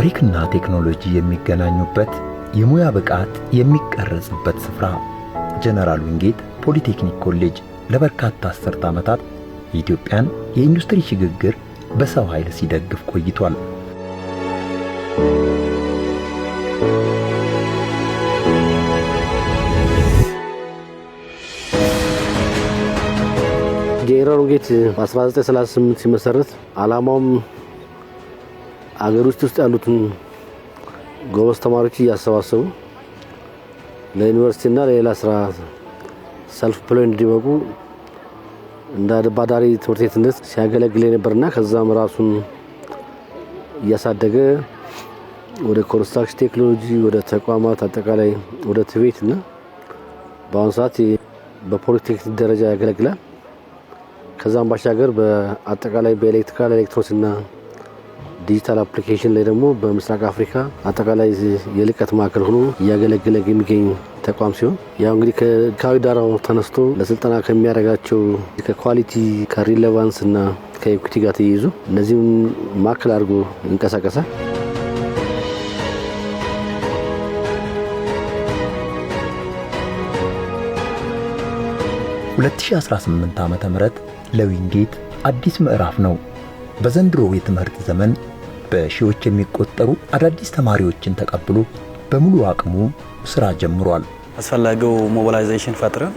ታሪክና ቴክኖሎጂ የሚገናኙበት የሙያ ብቃት የሚቀረጽበት ስፍራ ጀነራል ዊንጌት ፖሊቴክኒክ ኮሌጅ ለበርካታ አስርት ዓመታት የኢትዮጵያን የኢንዱስትሪ ሽግግር በሰው ኃይል ሲደግፍ ቆይቷል። ጀነራል ዊንጌት በ1938 ሲመሰረት ዓላማውም አገር ውስጥ ያሉትን ጎበዝ ተማሪዎች ያሰባሰቡ ለዩኒቨርሲቲና ለሌላ ስራ ሰልፍ ፕሎይ እንዲበቁ እንደ ባዳሪ ትምህርት ቤትነት ሲያገለግል የነበርና ከዛም ራሱን ያሳደገ ወደ ኮንስትራክሽን ቴክኖሎጂ ወደ ተቋማት አጠቃላይ ወደ ትቤትና በአሁኑ ሰዓት በፖሊቴክኒክ ደረጃ ያገለግላል። ከዛም ባሻገር በአጠቃላይ በኤሌክትሪካል ኤሌክትሮኒክስና ዲጂታል አፕሊኬሽን ላይ ደግሞ በምስራቅ አፍሪካ አጠቃላይ የልቀት ማዕከል ሆኖ እያገለገለ የሚገኝ ተቋም ሲሆን ያው እንግዲህ ከካዊ ዳራው ተነስቶ ለስልጠና ከሚያደርጋቸው ከኳሊቲ ከሪሌቫንስ እና ከኢኩዊቲ ጋር ተያይዞ እነዚህን ማዕከል አድርጎ ይንቀሳቀሳል። ለ2018 ዓመተ ምህረት ለዊንጌት አዲስ ምዕራፍ ነው። በዘንድሮ የትምህርት ዘመን በሺዎች የሚቆጠሩ አዳዲስ ተማሪዎችን ተቀብሎ በሙሉ አቅሙ ስራ ጀምሯል። አስፈላጊው ሞቢላይዜሽን ፈጥረን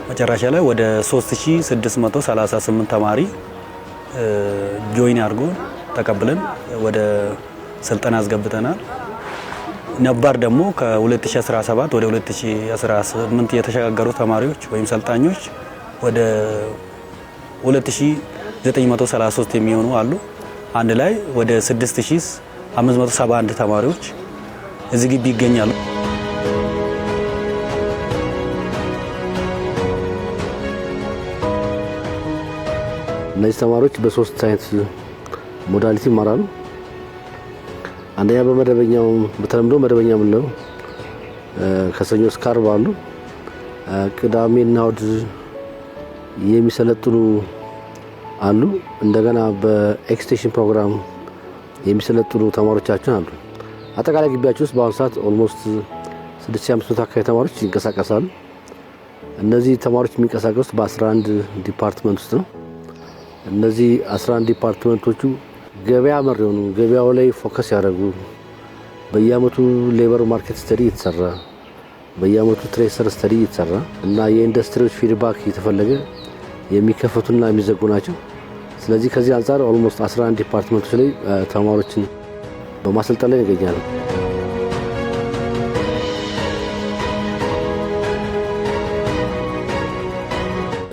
መጨረሻ ላይ ወደ 3638 ተማሪ ጆይን አድርጎ ተቀብለን ወደ ስልጠና አስገብተናል። ነባር ደግሞ ከ2017 ወደ 2018 የተሸጋገሩ ተማሪዎች ወይም ሰልጣኞች ወደ 2933 የሚሆኑ አሉ። አንድ ላይ ወደ 6571 ተማሪዎች እዚህ ግቢ ይገኛሉ። እነዚህ ተማሪዎች በሶስት አይነት ሞዳሊቲ ይማራሉ። አንደኛ በመደበኛው በተለምዶ መደበኛ ምንለው ከሰኞ እስከ ዓርብ አሉ። ቅዳሜና እሁድ የሚሰለጥኑ አሉ። እንደገና በኤክስቴንሽን ፕሮግራም የሚሰለጥኑ ተማሪዎቻችን አሉ። አጠቃላይ ግቢያችን ውስጥ በአሁኑ ሰዓት ኦልሞስት 6500 አካባቢ ተማሪዎች ይንቀሳቀሳሉ። እነዚህ ተማሪዎች የሚንቀሳቀሱት በ11 ዲፓርትመንት ውስጥ ነው። እነዚህ 11 ዲፓርትመንቶቹ ገበያ መር የሆኑ ገበያው ላይ ፎከስ ያደረጉ በየአመቱ ሌበር ማርኬት ስተዲ የተሰራ በየአመቱ ትሬሰር ስተዲ የተሰራ እና የኢንዱስትሪዎች ፊድባክ እየተፈለገ የሚከፈቱና የሚዘጉ ናቸው። ስለዚህ ከዚህ አንፃር ኦልሞስት 11 ዲፓርትመንቶች ላይ ተማሪዎችን በማሰልጠን ላይ ይገኛሉ።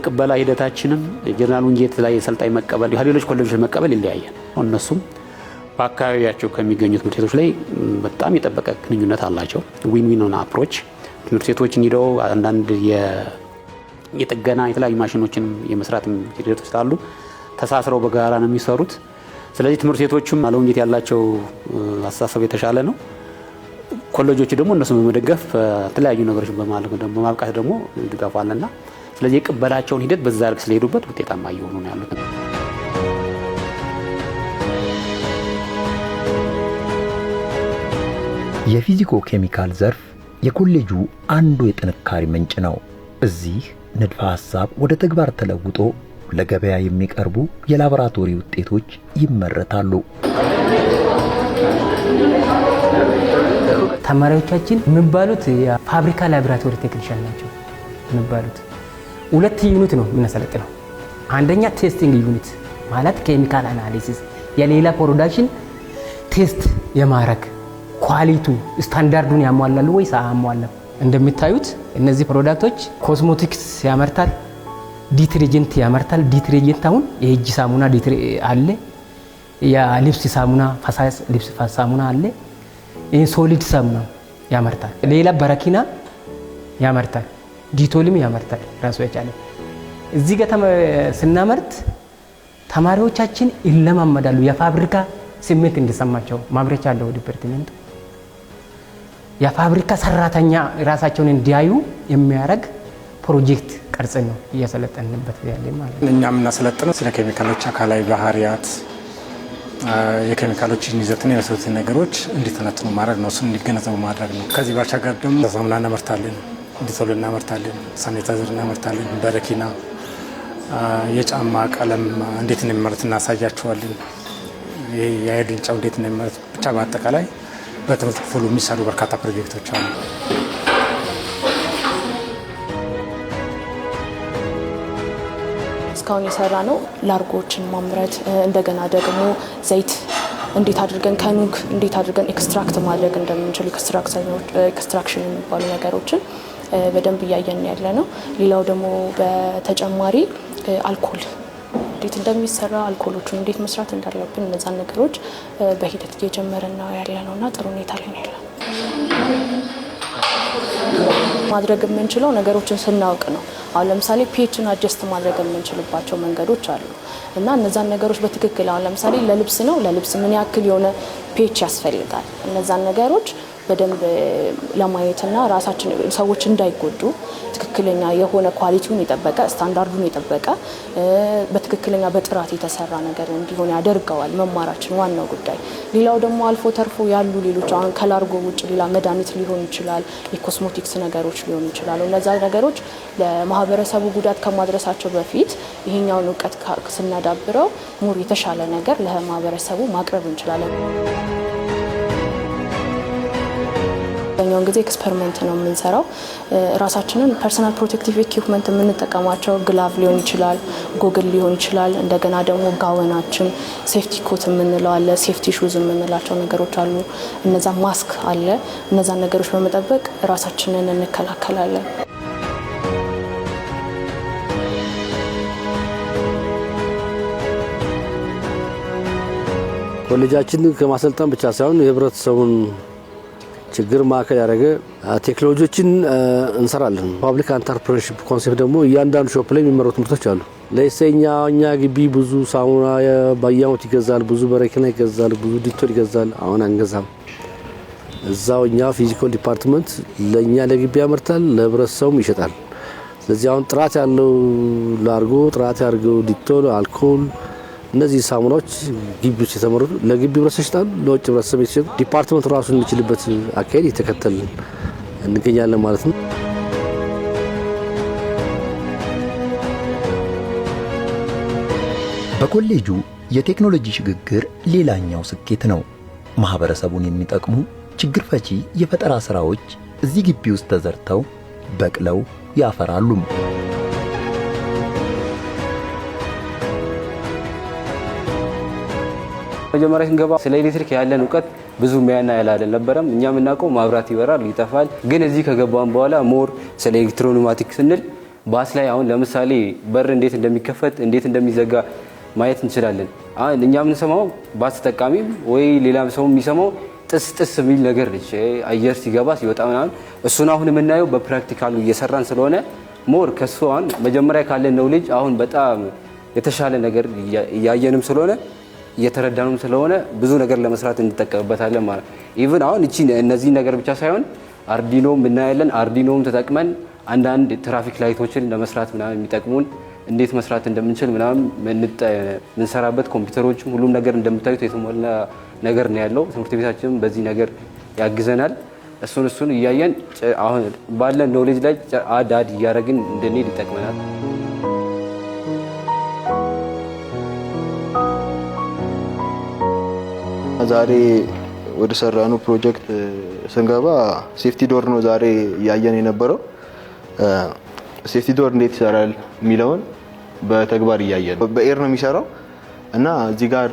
ቅበላ ሂደታችንም ጀነራል ዊንጌት ላይ ሰልጣኝ መቀበል ሌሎች ኮሌጆች መቀበል ይለያያል። እነሱም በአካባቢያቸው ከሚገኙ ትምህርት ቤቶች ላይ በጣም የጠበቀ ግንኙነት አላቸው። ዊን አፕሮች ትምህርት ቤቶችን ሄደው አንዳንድ የጥገና የተለያዩ ማሽኖችን የመስራት ሂደቶች አሉ። ተሳስረው በጋራ ነው የሚሰሩት። ስለዚህ ትምህርት ቤቶችም ለዊንጌት ያላቸው አስተሳሰብ የተሻለ ነው። ኮሌጆች ደግሞ እነሱን በመደገፍ የተለያዩ ነገሮች በማብቃት ደግሞ ይደግፋሉና ስለዚህ የቅበላቸውን ሂደት በዛ ልክ ስለሄዱበት ውጤታማ እየሆኑ ነው ያሉት። የፊዚኮ ኬሚካል ዘርፍ የኮሌጁ አንዱ የጥንካሬ ምንጭ ነው። እዚህ ንድፈ ሐሳብ ወደ ተግባር ተለውጦ ለገበያ የሚቀርቡ የላቦራቶሪ ውጤቶች ይመረታሉ። ተማሪዎቻችን የሚባሉት የፋብሪካ ላቦራቶሪ ቴክኒሻን ናቸው የሚባሉት። ሁለት ዩኒት ነው የምናሰለጥነው። አንደኛ ቴስቲንግ ዩኒት ማለት ኬሚካል አናሊሲስ የሌላ ፕሮዳክሽን ቴስት የማረክ ኳሊቲ ስታንዳርዱን ያሟላሉ ወይስ አያሟላም። እንደምታዩት እነዚህ ፕሮዳክቶች ኮስሞቲክስ ያመርታል፣ ዲተርጀንት ያመርታል። ዲተርጀንት አሁን የእጅ ሳሙና አለ፣ የልብስ ሳሙና ፈሳሽ ልብስ ሳሙና አለ፣ ሶሊድ ሳሙና ያመርታል። ሌላ በረኪና ያመርታል፣ ዲቶልም ያመርታል ራሱ የቻለ። እዚህ ጋር ስናመርት ተማሪዎቻችን ይለማመዳሉ። የፋብሪካ ስሜት እንዲሰማቸው ማምረቻ ያለው ዲፓርትመንት የፋብሪካ ሰራተኛ ራሳቸውን እንዲያዩ የሚያደርግ ፕሮጀክት ቀርጸን ነው እያሰለጠንበት ያለ ማለት ነው። እኛ የምናሰለጥነው ስለ ኬሚካሎች አካላዊ ባህሪያት የኬሚካሎችን ይዘትና የመሳሰሉትን ነገሮች እንዲተነትኑ ማድረግ ነው። እሱን እንዲገነዘቡ ማድረግ ነው። ከዚህ ባሻገር ደግሞ ሳሙና እናመርታለን፣ ዲቶል እናመርታለን፣ ሳኒታይዘር እናመርታለን፣ በረኪና የጫማ ቀለም እንዴት እንደሚመረት እናሳያቸዋለን። ይሄ የአይዲን ጨው እንዴት እንደሚመረት ብቻ በአጠቃላይ በትምህርት ክፍሉ የሚሰሩ በርካታ ፕሮጀክቶች አሉ። እስካሁን የሰራ ነው ላርጎችን ማምረት፣ እንደገና ደግሞ ዘይት እንዴት አድርገን ከኑግ እንዴት አድርገን ኤክስትራክት ማድረግ እንደምንችል ኤክስትራክሽን የሚባሉ ነገሮችን በደንብ እያየን ያለ ነው። ሌላው ደግሞ በተጨማሪ አልኮል እንዴት እንደሚሰራ አልኮሎቹን እንዴት መስራት እንዳለብን እነዛን ነገሮች በሂደት እየጀመረን ነው ያለ ነውና ጥሩ ሁኔታ ላይ ነው ያለው። ማድረግ የምንችለው ነገሮችን ስናውቅ ነው። አሁን ለምሳሌ ፒኤችን አጀስት ማድረግ የምንችልባቸው መንገዶች አሉ እና እነዛን ነገሮች በትክክል አሁን ለምሳሌ ለልብስ ምን ያክል የሆነ ፒኤች ያስፈልጋል እነዛን ነገሮች በደንብ ለማየትና ራሳችን ሰዎች እንዳይጎዱ ትክክለኛ የሆነ ኳሊቲውን የጠበቀ ስታንዳርዱን የጠበቀ በትክክለኛ በጥራት የተሰራ ነገር እንዲሆን ያደርገዋል መማራችን ዋናው ጉዳይ። ሌላው ደግሞ አልፎ ተርፎ ያሉ ሌሎች አሁን ከላርጎ ውጭ ሌላ መድኃኒት ሊሆን ይችላል፣ የኮስሞቲክስ ነገሮች ሊሆኑ ይችላሉ። እነዛ ነገሮች ለማህበረሰቡ ጉዳት ከማድረሳቸው በፊት ይሄኛውን እውቀት ስናዳብረው ሙሉ የተሻለ ነገር ለማህበረሰቡ ማቅረብ እንችላለን። አብዛኛውን ጊዜ ኤክስፐሪመንት ነው የምንሰራው። ራሳችንን ፐርሰናል ፕሮቴክቲቭ ኢኩዊፕመንት የምንጠቀማቸው ግላቭ ሊሆን ይችላል፣ ጎግል ሊሆን ይችላል። እንደገና ደግሞ ጋወናችን ሴፍቲ ኮት የምንለው አለ፣ ሴፍቲ ሹዝ የምንላቸው ነገሮች አሉ። እነዛ ማስክ አለ። እነዛን ነገሮች በመጠበቅ ራሳችንን እንከላከላለን። ኮሌጃችን ከማሰልጠን ብቻ ሳይሆን የህብረተሰቡን ችግር ማዕከል ያደረገ ቴክኖሎጂዎችን እንሰራለን። ፓብሊክ ኢንተርፕረነርሺፕ ኮንሴፕት ደግሞ እያንዳንዱ ሾፕ ላይ የሚመረቱ ምርቶች አሉ። ለእኛ ግቢ ብዙ ሳሙና በየአመቱ ይገዛል፣ ብዙ በረኪና ይገዛል፣ ብዙ ዲቶል ይገዛል። አሁን አንገዛም። እዛው እኛ ፊዚካል ዲፓርትመንት ለኛ ለግቢ ያመርታል፣ ለህብረተሰቡም ይሸጣል። ስለዚህ አሁን ጥራት ያለው ላርጎ፣ ጥራት ያለው ዲቶል፣ አልኮል እነዚህ ሳሙናዎች ግቢ ውስጥ የተመረቱ ለግቢ ህብረተሰብ ይሸጣሉ፣ ለውጭ ህብረተሰብ ይሸጣሉ። ዲፓርትመንት ራሱን የሚችልበት አካሄድ እየተከተልን እንገኛለን ማለት ነው። በኮሌጁ የቴክኖሎጂ ሽግግር ሌላኛው ስኬት ነው። ማህበረሰቡን የሚጠቅሙ ችግር ፈቺ የፈጠራ ስራዎች እዚህ ግቢ ውስጥ ተዘርተው በቅለው ያፈራሉ። መጀመሪያ ስንገባ ስለ ኤሌክትሪክ ያለን እውቀት ብዙ ሚያና ያላለን ነበረም። እኛ የምናውቀው ማብራት ይበራል ይጠፋል። ግን እዚህ ከገባን በኋላ ሞር ስለ ኤሌክትሮኒክስ ስንል ባስ ላይ አሁን ለምሳሌ በር እንዴት እንደሚከፈት እንዴት እንደሚዘጋ ማየት እንችላለን። አሁን እኛ የምንሰማው ባስ ተጠቃሚ ወይ ሌላ ሰው የሚሰማው ጥስ የሚል ነገር ልጅ አየር ሲገባ ሲወጣ ምናምን እሱን አሁን የምናየው በፕራክቲካሉ እየሰራን ስለሆነ ሞር ከሷን መጀመሪያ ካለን ነው ልጅ አሁን በጣም የተሻለ ነገር እያየንም ስለሆነ እየተረዳንም ስለሆነ ብዙ ነገር ለመስራት እንጠቀምበታለን ማለት ኢቭን አሁን እነዚህ ነገር ብቻ ሳይሆን አርዲኖም እናያለን። አርዲኖም ተጠቅመን አንዳንድ ትራፊክ ላይቶችን ለመስራት ምናምን የሚጠቅሙን እንዴት መስራት እንደምንችል ምናምን ምንሰራበት ኮምፒውተሮችም ሁሉም ነገር እንደምታዩት የተሞላ ነገር ነው ያለው። ትምህርት ቤታችንም በዚህ ነገር ያግዘናል። እሱን እያየን አሁን ባለን ኖሌጅ ላይ አድ እያደረግን እንድንሄድ ይጠቅመናል። ዛሬ ወደ ሰራኑ ፕሮጀክት ስንገባ ሴፍቲ ዶር ነው ዛሬ ያየን የነበረው። ሴፍቲ ዶር እንዴት ይሰራል የሚለውን በተግባር እያየን በኤር ነው የሚሰራው እና እዚህ ጋር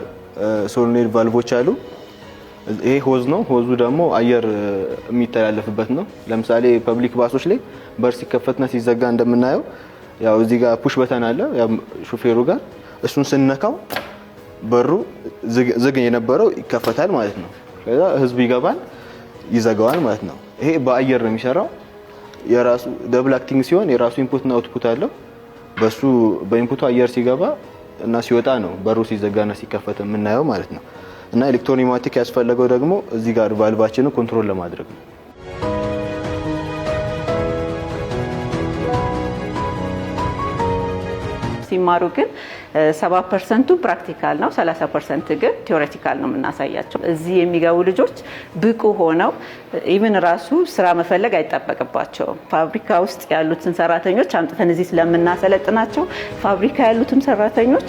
ሶሊኖይድ ቫልቮች አሉ። ይሄ ሆዝ ነው። ሆዙ ደግሞ አየር የሚተላለፍበት ነው። ለምሳሌ ፐብሊክ ባሶች ላይ በር ሲከፈትና ሲዘጋ እንደምናየው ያው እዚህ ጋር ፑሽ በተን አለ ያው ሹፌሩ ጋር እሱን ስንነካው በሩ ዝግ የነበረው ይከፈታል ማለት ነው። ከዛ ህዝብ ይገባል ይዘጋዋል ማለት ነው። ይሄ በአየር ነው የሚሰራው። የራሱ ደብል አክቲንግ ሲሆን የራሱ ኢንፑት እና አውትፑት አለው። በሱ በኢንፑቱ አየር ሲገባ እና ሲወጣ ነው በሩ ሲዘጋና ሲከፈት የምናየው ማለት ነው። እና ኤሌክትሮኒማቲክ ያስፈልገው ደግሞ እዚህ ጋር ቫልቫችንን ኮንትሮል ለማድረግ ነው። ሲማሩ ግን 70% ፕራክቲካል ነው፣ 30% ግን ቲዮሬቲካል ነው የምናሳያቸው። እዚህ የሚገቡ ልጆች ብቁ ሆነው ኢቭን ራሱ ስራ መፈለግ አይጠበቅባቸውም። ፋብሪካ ውስጥ ያሉትን ሰራተኞች አምጥተን እዚህ ስለምናሰለጥናቸው ፋብሪካ ያሉትም ሰራተኞች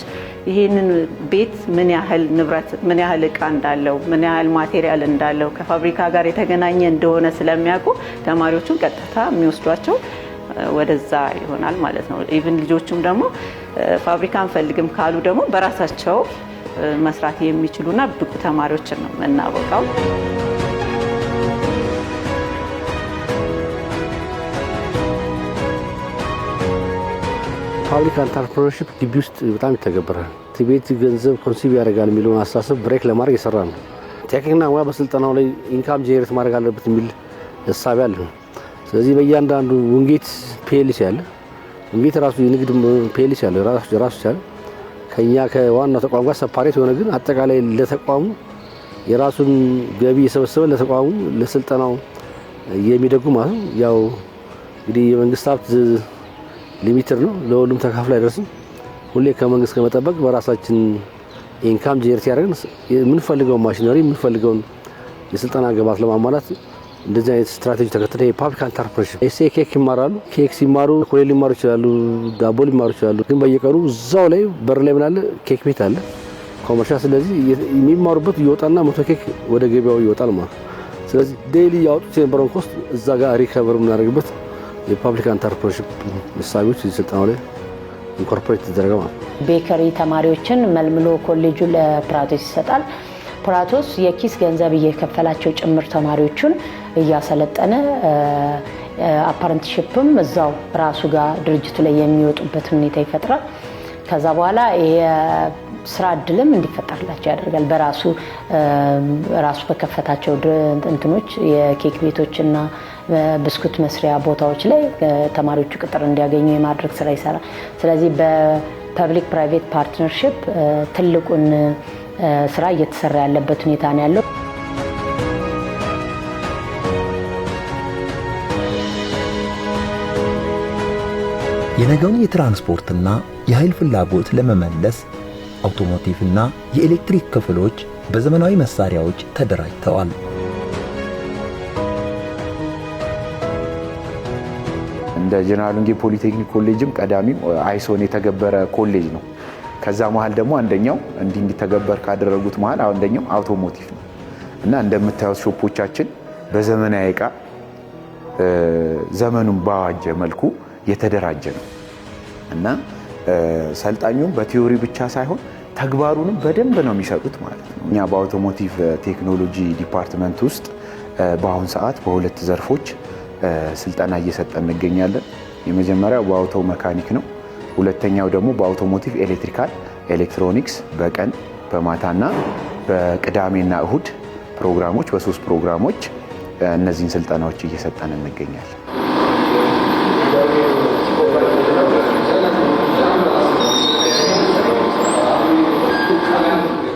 ይህንን ቤት ምን ያህል ንብረት፣ ምን ያህል እቃ እንዳለው፣ ምን ያህል ማቴሪያል እንዳለው ከፋብሪካ ጋር የተገናኘ እንደሆነ ስለሚያውቁ ተማሪዎቹን ቀጥታ የሚወስዷቸው ወደዛ ይሆናል ማለት ነው። ኢቭን ልጆቹም ደግሞ ፋብሪካ አንፈልግም ካሉ ደግሞ በራሳቸው መስራት የሚችሉና ብቁ ተማሪዎችን ነው የምናበቃው። ፓብሊክ ኢንተርፕረነርሺፕ ግቢ ውስጥ በጣም ይተገበራል። ትቤት ገንዘብ ኮንሲቭ ያደርጋል የሚለውን አስተሳሰብ ብሬክ ለማድረግ የሰራ ነው። ቴክኒክና ሙያ በስልጠናው ላይ ኢንካም ጄኔሬት ማድረግ አለበት የሚል እሳቤ አለ። ስለዚህ በእያንዳንዱ ውንጌት ፒኤልሲ አለ። ውንጌት ራሱ የንግድ ፒኤልሲ አለ ራሱ ይቻላል። ከኛ ከዋናው ተቋም ጋር ሰፓሬት የሆነ ግን አጠቃላይ ለተቋሙ የራሱን ገቢ የሰበሰበ ለተቋሙ ለስልጠናው የሚደጉ ማለት ነው። ያው እንግዲህ የመንግስት ሀብት ሊሚትድ ነው፣ ለሁሉም ተካፍሎ አይደርስም። ሁሌ ከመንግስት ከመጠበቅ በራሳችን ኢንካም ጄኔሬት ያደርገን የምንፈልገው ማሽነሪ የምንፈልገውን የስልጠና ግብዓት ለማሟላት እንደዚህ አይነት ስትራቴጂ ተከትለ የፓብሊክ ኢንተርፕረነርሺፕ ኤስኤ ኬክ ይማራሉ። ኬክ ሲማሩ ኮሌጅ ሊማሩ ይችላሉ፣ ዳቦ ሊማሩ ይችላሉ። ግን በየቀኑ እዛው ላይ በር ላይ ምን አለ? ኬክ ቤት አለ ኮመርሻል። ስለዚህ የሚማሩበት ይወጣና መቶ ኬክ ወደ ገበያው ይወጣል ማለት። ስለዚህ ዴይሊ ያወጡት የነበረውን ኮስት እዛ ጋር ሪከቨር የምናደርግበት የፓብሊክ ኢንተርፕረነርሺፕ ምሳሌዎች ስልጠናው ላይ ኢንኮርፖሬት ተደረገ ማለት። ቤከሪ ተማሪዎችን መልምሎ ኮሌጁ ለፕራቶስ ይሰጣል። ፕራቶስ የኪስ ገንዘብ እየከፈላቸው ጭምር ተማሪዎቹን እያሰለጠነ አፓረንትሺፕም እዛው ራሱ ጋር ድርጅቱ ላይ የሚወጡበት ሁኔታ ይፈጥራል። ከዛ በኋላ የስራ እድልም እንዲፈጠርላቸው ያደርጋል። ራሱ በከፈታቸው እንትኖች የኬክ ቤቶችና ብስኩት መስሪያ ቦታዎች ላይ ተማሪዎቹ ቅጥር እንዲያገኙ የማድረግ ስራ ይሰራል። ስለዚህ በፐብሊክ ፕራይቬት ፓርትነርሺፕ ትልቁን ስራ እየተሰራ ያለበት ሁኔታ ነው ያለው። የነገውን የትራንስፖርትና የኃይል ፍላጎት ለመመለስ አውቶሞቲቭና የኤሌክትሪክ ክፍሎች በዘመናዊ መሳሪያዎች ተደራጅተዋል። እንደ ጀነራል ወንጌ ፖሊቴክኒክ ኮሌጅም ቀዳሚው አይሶን የተገበረ ኮሌጅ ነው። ከዛ መሃል ደግሞ አንደኛው እንዲተገበር ካደረጉት መሃል አንደኛው አውቶሞቲቭ ነው እና እንደምታዩት ሾፖቻችን በዘመናዊ ዕቃ ዘመኑን ባዋጀ መልኩ የተደራጀ ነው እና ሰልጣኙም በቲዮሪ ብቻ ሳይሆን ተግባሩንም በደንብ ነው የሚሰጡት ማለት ነው። እኛ በአውቶሞቲቭ ቴክኖሎጂ ዲፓርትመንት ውስጥ በአሁን ሰዓት በሁለት ዘርፎች ስልጠና እየሰጠን እንገኛለን። የመጀመሪያው በአውቶ መካኒክ ነው። ሁለተኛው ደግሞ በአውቶሞቲቭ ኤሌክትሪካል ኤሌክትሮኒክስ በቀን በማታና በቅዳሜና እሁድ ፕሮግራሞች በሶስት ፕሮግራሞች እነዚህን ስልጠናዎች እየሰጠን እንገኛለን።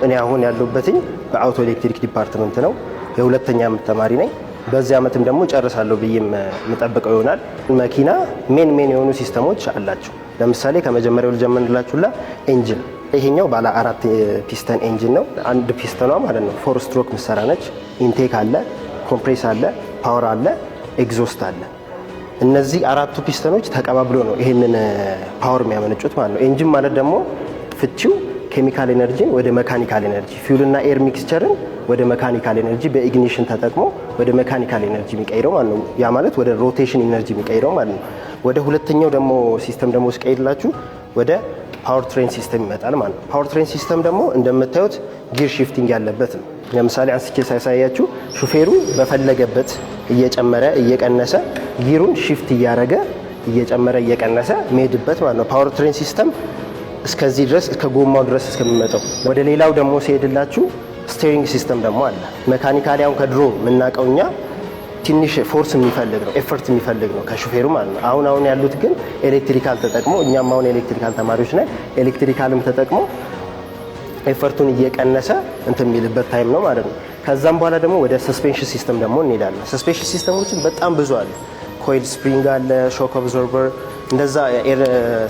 እኔ አሁን ያለሁበትኝ በአውቶ ኤሌክትሪክ ዲፓርትመንት ነው። የሁለተኛ ዓመት ተማሪ ነኝ። በዚህ ዓመትም ደግሞ ጨርሳለሁ ብዬም የምጠብቀው ይሆናል። መኪና ሜን የሆኑ ሲስተሞች አላቸው። ለምሳሌ ከመጀመሪያው ልጀምርላችሁላ ኢንጂን። ይሄኛው ባለ 4 ፒስተን ኢንጂን ነው። አንድ ፒስተኗ ማለት ነው 4 ስትሮክ ምሰራ ነች። ኢንቴክ አለ፣ ኮምፕሬስ አለ፣ ፓወር አለ፣ ኤግዞስት አለ። እነዚህ አራቱ ፒስተኖች ተቀባብሎ ነው ይሄንን ፓወር የሚያመነጩት ማለት ነው። ኢንጂን ማለት ደግሞ ፍቺው ኬሚካል ኤነርጂን ወደ መካኒካል ኤነርጂ፣ ፊውልና ኤር ሚክስቸርን ወደ መካኒካል ኤነርጂ በኢግኒሽን ተጠቅሞ ወደ መካኒካል ኤነርጂ የሚቀይረው ማለት ነው። ያ ማለት ወደ ሮቴሽን ኤነርጂ የሚቀይረው ማለት ነው። ወደ ሁለተኛው ደግሞ ሲስተም ደግሞ ስቀይርላችሁ ወደ ፓወር ትሬን ሲስተም ይመጣል ማለት ነው። ፓወር ትሬን ሲስተም ደግሞ እንደምታዩት ጊር ሺፍቲንግ ያለበት ነው። ለምሳሌ አንስቼ ሳያሳያችሁ ሹፌሩ በፈለገበት እየጨመረ እየቀነሰ ጊሩን ሺፍት እያደረገ እየጨመረ እየቀነሰ መሄድበት ማለት ነው። ፓወር ትሬን ሲስተም እስከዚህ ድረስ እስከ ጎማው ድረስ እስከሚመጣው። ወደ ሌላው ደግሞ ሲሄድላችሁ ስቲሪንግ ሲስተም ደግሞ አለ። ሜካኒካሊ አሁን ከድሮ የምናውቀው እኛ ትንሽ ፎርስ የሚፈልግ ነው፣ ኤፈርት የሚፈልግ ነው ከሹፌሩ ማለት ነው። አሁን ያሉት ግን ኤሌክትሪካል ተጠቅሞ እኛም አሁን ኤሌክትሪካል ተማሪዎች ነን። ኤሌክትሪካልም ተጠቅሞ ኤፈርቱን እየቀነሰ እንትን የሚልበት ታይም ነው ማለት ነው። ከዛም በኋላ ደግሞ ወደ ሰስፔንሽን ሲስተም ደግሞ እንሄዳለን። ሰስፔንሽን ሲስተሞችን በጣም ብዙ አለ። ኮይል ስፕሪንግ አለ፣ ሾክ ኦብዘርቨር፣ እንደዛ ኤር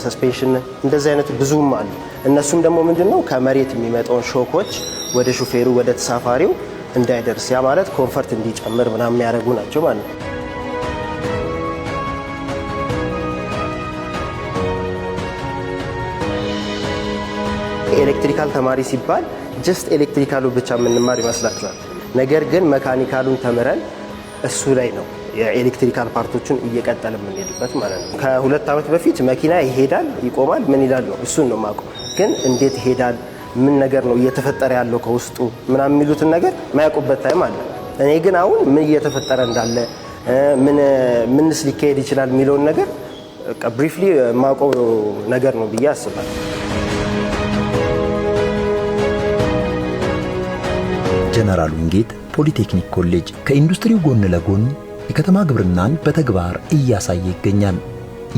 ሰስፔንሽን እንደዛ አይነት ብዙም አሉ። እነሱም ደግሞ ምንድነው ከመሬት የሚመጣውን ሾኮች ወደ ሹፌሩ ወደ ተሳፋሪው እንዳይደርስ ያ ማለት ኮምፈርት እንዲጨምር ምናምን የሚያደርጉ ናቸው ማለት ነው። ኤሌክትሪካል ተማሪ ሲባል ጀስት ኤሌክትሪካሉ ብቻ የምንማር ይመስላችኋል። ነገር ግን መካኒካሉን ተምረን እሱ ላይ ነው የኤሌክትሪካል ፓርቶችን እየቀጠለ የምንሄድበት ማለት ነው። ከ2 ዓመት በፊት መኪና ይሄዳል ይቆማል ምን ይላል ነው እሱን ነው የማውቀው። ግን እንዴት ይሄዳል ምን ነገር ነው እየተፈጠረ ያለው ከውስጡ ምናምን የሚሉትን ነገር ማያውቁበት ታይም አለ። እኔ ግን አሁን ምን እየተፈጠረ እንዳለ ምንስ ሊካሄድ ይችላል የሚለውን ነገር ብሪፍሊ የማውቀው ነገር ነው ብዬ አስባለሁ። ጀነራል ዊንጌት ፖሊቴክኒክ ኮሌጅ ከኢንዱስትሪው ጎን ለጎን የከተማ ግብርናን በተግባር እያሳየ ይገኛል።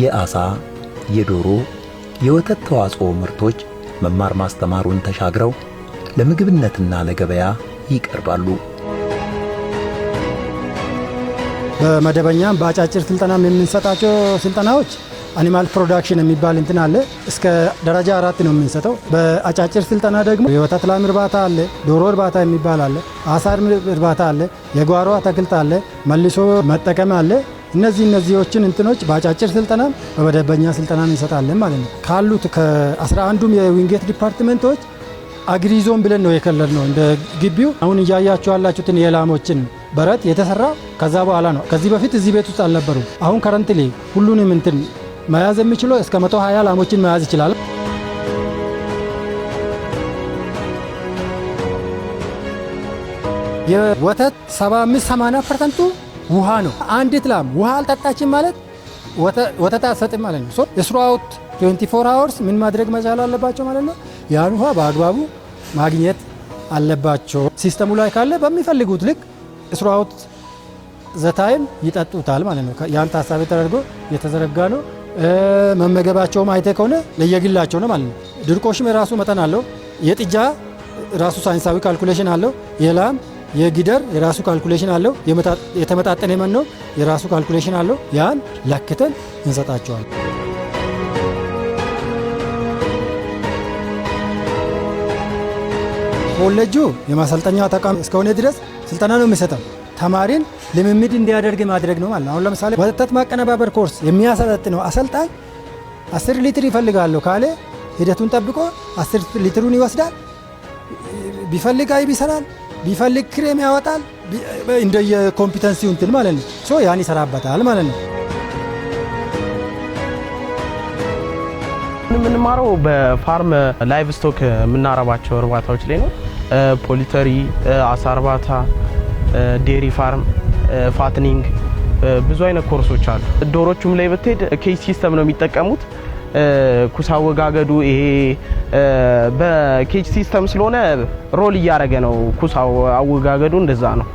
የአሳ፣ የዶሮ፣ የወተት ተዋጽኦ ምርቶች መማር ማስተማሩን ተሻግረው ለምግብነትና ለገበያ ይቀርባሉ። በመደበኛም በአጫጭር ስልጠናም የምንሰጣቸው ስልጠናዎች አኒማል ፕሮዳክሽን የሚባል እንትን አለ። እስከ ደረጃ 4 ነው የምንሰጠው። በአጫጭር ስልጠና ደግሞ የወተት ላም እርባታ አለ፣ ዶሮ እርባታ የሚባል አለ፣ አሳ እርባታ አለ፣ የጓሮ አትክልት አለ፣ መልሶ መጠቀም አለ። እነዚህዎችን እንትኖች በአጫጭር ስልጠና በመደበኛ ስልጠና እንሰጣለን ማለት ነው። ካሉት ከ11ዱም የዊንጌት ዲፓርትመንቶች አግሪዞን ብለን ነው የከለልነው። እንደ ግቢው አሁን እያያችሁ ያላችሁትን የላሞችን በረት የተሰራ ከዛ በኋላ ነው። ከዚህ በፊት እዚህ ቤት ውስጥ አልነበሩም። አሁን ከረንትሊ ሁሉንም እንትን መያዝ የሚችለው እስከ 120 ላሞችን መያዝ ይችላል። የወተት 75-80% ውሃ ነው። አንዲት ላም ውሃ አልጠጣችም ማለት ወተት አትሰጥም ማለት ነው። የስሩአውት 24 አወርስ ምን ማድረግ መቻል አለባቸው ማለት ነው። ያን ውሃ በአግባቡ ማግኘት አለባቸው። ሲስተሙ ላይ ካለ በሚፈልጉት ልክ ስሩአውት ዘታይም ይጠጡታል ማለት ነው። ያን ታሳቢ ተደርጎ የተዘረጋ ነው። መመገባቸውም አይተ ከሆነ ለየግላቸው ነው ማለት ነው። ድርቆሽም የራሱ መጠን አለው። የጥጃ ራሱ ሳይንሳዊ ካልኩሌሽን አለው። የላም የጊደር የራሱ ካልኩሌሽን አለው። የተመጣጠነ መኖ የራሱ ካልኩሌሽን አለው። ያን ለክተን እንሰጣቸዋል። ኮሌጁ የማሰልጠኛ ተቋም እስከሆነ ድረስ ስልጠና ነው የሚሰጠው። ተማሪን ልምምድ እንዲያደርግ ማድረግ ነው ማለት ነው። አሁን ለምሳሌ ወተት ማቀነባበር ኮርስ የሚያሰለጥነው አሰልጣኝ 10 ሊትር ይፈልጋለሁ ካለ ሂደቱን ጠብቆ 10 ሊትሩን ይወስዳል። ቢፈልግ አይብ ይሰራል፣ ቢፈልግ ክሬም ያወጣል። እንደየኮምፒተንሲው እንትን ማለት ነው። ያን ይሰራበታል ማለት ነው። የምንማረው በፋርም ላይቭ ስቶክ የምናረባቸው እርባታዎች ላይ ነው። ፖሊተሪ፣ አሳ እርባታ፣ ዴሪ ፋርም፣ ፋትኒንግ ብዙ አይነት ኮርሶች አሉ። ዶሮቹም ላይ ብትሄድ ኬጅ ሲስተም ነው የሚጠቀሙት። ኩስ አወጋገዱ ይሄ በኬጅ ሲስተም ስለሆነ ሮል እያደረገ ነው። ኩስ አወጋገዱ እንደዛ ነው።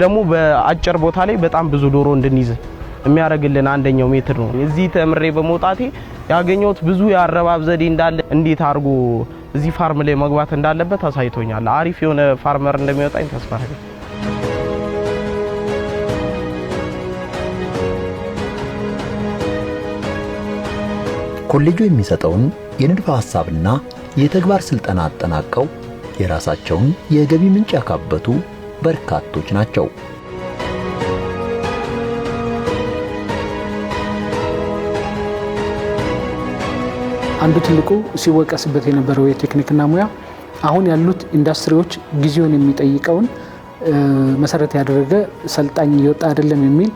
ደግሞ በአጭር ቦታ ላይ በጣም ብዙ ዶሮ እንድንይዝ የሚያደርግልን አንደኛው ሜትር ነው። እዚህ ተምሬ በመውጣቴ ያገኘሁት ብዙ የአረባብ ዘዴ እንዳለ እንዴት አድርጎ እዚህ ፋርም ላይ መግባት እንዳለበት አሳይቶኛል። አሪፍ የሆነ ፋርመር እንደሚወጣኝ ተስፋ አደርጋለሁ። ኮሌጁ የሚሰጠውን የንድፈ ሐሳብና የተግባር ስልጠና አጠናቀው የራሳቸውን የገቢ ምንጭ ያካበቱ በርካቶች ናቸው። አንዱ ትልቁ ሲወቀስበት የነበረው የቴክኒክና ሙያ አሁን ያሉት ኢንዱስትሪዎች ጊዜውን የሚጠይቀውን መሰረት ያደረገ ሰልጣኝ እየወጣ አይደለም የሚል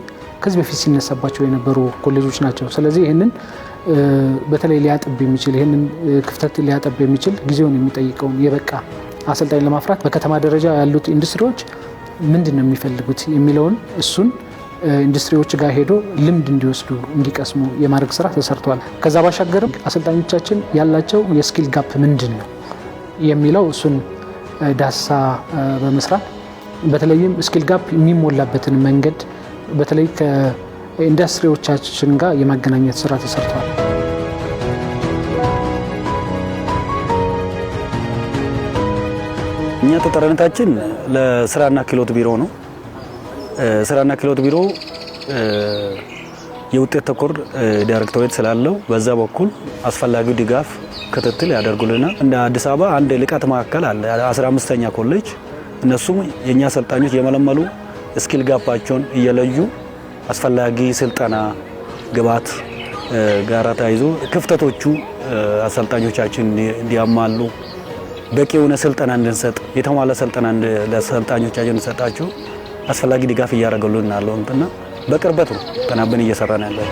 ከዚህ በፊት ሲነሳባቸው የነበሩ ኮሌጆች ናቸው። ስለዚህ ይህንን በተለይ ሊያጠብ የሚችል ይህንን ክፍተት ሊያጠብ የሚችል ጊዜውን የሚጠይቀውን የበቃ አሰልጣኝ ለማፍራት በከተማ ደረጃ ያሉት ኢንዱስትሪዎች ምንድን ነው የሚፈልጉት የሚለውን እሱን ኢንዱስትሪዎች ጋር ሄዶ ልምድ እንዲወስዱ እንዲቀስሙ የማድረግ ስራ ተሰርቷል። ከዛ ባሻገርም አሰልጣኞቻችን ያላቸው የስኪል ጋፕ ምንድን ነው የሚለው እሱን ዳሳ በመስራት በተለይም ስኪል ጋፕ የሚሞላበትን መንገድ በተለይ ከኢንዱስትሪዎቻችን ጋር የማገናኘት ስራ ተሰርቷል። እኛ ተጠሪነታችን ለስራና ክህሎት ቢሮ ነው። ስራና ክህሎት ቢሮ የውጤት ተኮር ዳይሬክቶሬት ስላለው በዛ በኩል አስፈላጊው ድጋፍ ክትትል ያደርጉልናል። እንደ አዲስ አበባ አንድ ልቀት ማዕከል አለ 15ኛ ኮሌጅ። እነሱም የኛ አሰልጣኞች የመለመሉ ስኪል ጋፓቸውን እየለዩ አስፈላጊ ስልጠና ግብዓት ጋራ ተያይዞ ክፍተቶቹ አሰልጣኞቻችን እንዲያማሉ በቂ የሆነ ስልጠና እንድንሰጥ የተሟላ ስልጠና ለአሰልጣኞቻችን እንሰጣቸው አስፈላጊ ድጋፍ እያደረጉልን ያለው እና በቅርበት ነው ተናበን እየሰራን ያለው።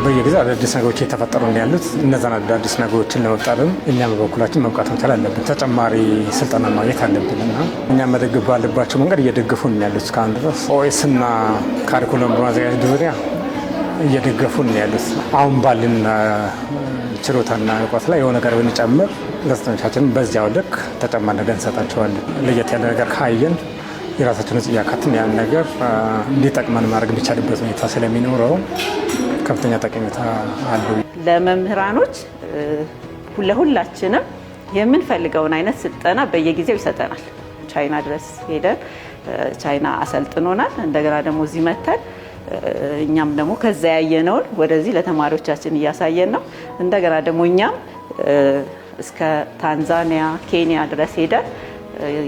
በየጊዜው አዳዲስ ነገሮች እየተፈጠሩ ነው ያሉት። እነዛን አዳዲስ ነገሮችን ለመፍጠርም እኛም በበኩላችን መብቃት መቻል አለብን። ተጨማሪ ስልጠና ማግኘት አለብን እና እኛም መደገፍ ባለባቸው መንገድ እየደገፉን ያሉት እስካሁን ድረስ ኦኤስ እና ካሪኩለም በማዘጋጀት ዙሪያ እየደገፉን ያሉት። አሁን ባልን ችሎታና እውቀት ላይ የሆነ ነገር ብንጨምር ለአሰልጣኞቻችን በዚያው ልክ ተጨማሪ ነገር እንሰጣቸዋለን። ለየት ያለ ነገር ካየን የራሳችንን እያካትን ያን ነገር እንዲጠቅመን ማድረግ የሚቻልበት ሁኔታ ስለሚኖረው ከፍተኛ ጠቀሜታ አለው። ለመምህራኖች ለሁላችንም የምንፈልገውን አይነት ስልጠና በየጊዜው ይሰጠናል። ቻይና ድረስ ሄደን ቻይና አሰልጥኖናል። እንደገና ደግሞ እዚህ መተን እኛም ደግሞ ከዛ ያየነውን ወደዚህ ለተማሪዎቻችን እያሳየን ነው። እንደገና ደግሞ እኛም እስከ ታንዛኒያ፣ ኬንያ ድረስ ሄደን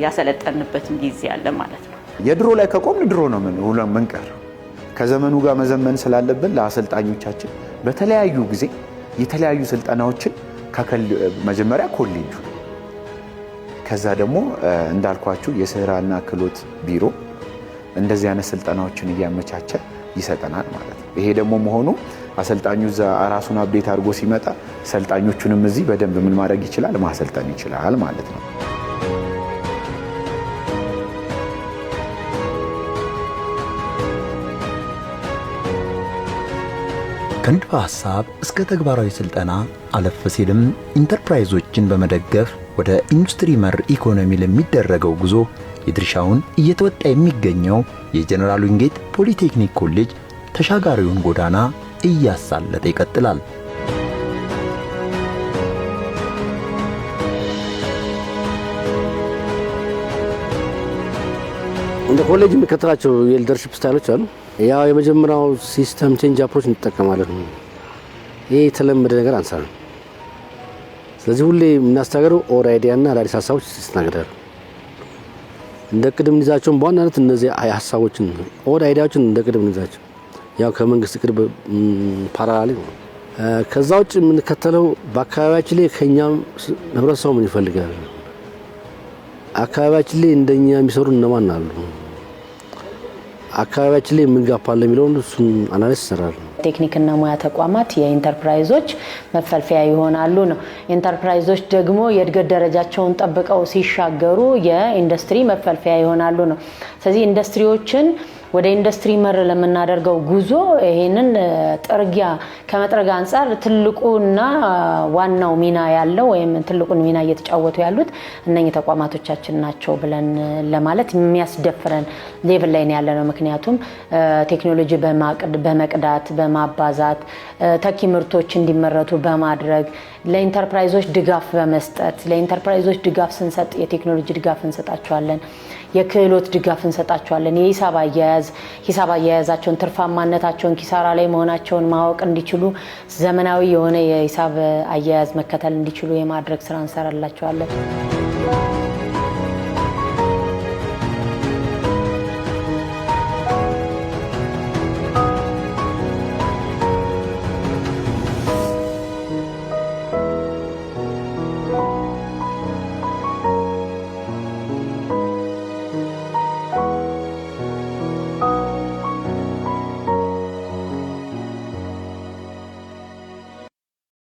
ያሰለጠንበትም ጊዜ አለ ማለት ነው። የድሮ ላይ ከቆምን ድሮ ነው ምንቀር። ከዘመኑ ጋር መዘመን ስላለብን ለአሰልጣኞቻችን በተለያዩ ጊዜ የተለያዩ ስልጠናዎችን መጀመሪያ ኮሌጁ ከዛ ደግሞ እንዳልኳችሁ የስራና ክህሎት ቢሮ እንደዚህ አይነት ስልጠናዎችን እያመቻቸ ይሰጠናል ማለት ነው። ይሄ ደግሞ መሆኑ አሰልጣኙ እዛ ራሱን አፕዴት አድርጎ ሲመጣ ሰልጣኞቹንም እዚህ በደንብ ምን ማድረግ ይችላል ማሰልጠን ይችላል ማለት ነው። ከንድፈ ሐሳብ እስከ ተግባራዊ ስልጠና አለፍ ሲልም ኢንተርፕራይዞችን በመደገፍ ወደ ኢንዱስትሪ መር ኢኮኖሚ ለሚደረገው ጉዞ የድርሻውን እየተወጣ የሚገኘው የጀነራል ዊንጌት ፖሊቴክኒክ ኮሌጅ ተሻጋሪውን ጎዳና እያሳለጠ ይቀጥላል። እንደ ኮሌጅ የሚከተላቸው የሊደርሺፕ ስታይሎች አሉ። ያው የመጀመሪያው ሲስተም ቼንጅ አፕሮች እንጠቀማለን። ይሄ የተለመደ ነገር አንሰራም። ስለዚህ ሁሌ የምናስተናግደው ኦር አይዲያ እና አዳዲስ ሀሳቦች ሲስተናገዳሉ። እንደ ቅድም እንይዛቸውን በዋናነት እነዚህ ሀሳቦችን ኦር አይዲያዎችን እንደ ቅድም እንይዛቸው ያው ከመንግስት ቅድም ፓራላሊ ነው። ከዛ ውጭ የምንከተለው በአካባቢያችን ላይ ከኛም ህብረተሰቡ ምን ይፈልጋል፣ አካባቢያችን ላይ እንደኛ የሚሰሩ እነማን አሉ፣ አካባቢያችን ላይ ምን ጋፕ አለ የሚለውን እሱን አናሊሲስ ይሰራል። ቴክኒክና ሙያ ተቋማት የኢንተርፕራይዞች መፈልፈያ ይሆናሉ ነው። ኢንተርፕራይዞች ደግሞ የእድገት ደረጃቸውን ጠብቀው ሲሻገሩ የኢንዱስትሪ መፈልፈያ ይሆናሉ ነው። ስለዚህ ኢንዱስትሪዎችን ወደ ኢንዱስትሪ መር ለምናደርገው ጉዞ ይሄንን ጥርጊያ ከመጥረግ አንፃር ትልቁና ዋናው ሚና ያለው ወይም ትልቁን ሚና እየተጫወቱ ያሉት እነኚህ ተቋማቶቻችን ናቸው ብለን ለማለት የሚያስደፍረን ሌቭል ላይ ያለ ነው። ምክንያቱም ቴክኖሎጂ በመቅዳት በማባዛት ተኪ ምርቶች እንዲመረቱ በማድረግ ለኢንተርፕራይዞች ድጋፍ በመስጠት ለኢንተርፕራይዞች ድጋፍ ስንሰጥ የቴክኖሎጂ ድጋፍ እንሰጣቸዋለን፣ የክህሎት ድጋፍ እንሰጣቸዋለን። ሂሳብ አያያዛቸውን ትርፋማነታቸውን ኪሳራ ላይ መሆናቸውን ማወቅ እንዲችሉ ዘመናዊ የሆነ የሂሳብ አያያዝ መከተል እንዲችሉ የማድረግ ስራ እንሰራላቸዋለን።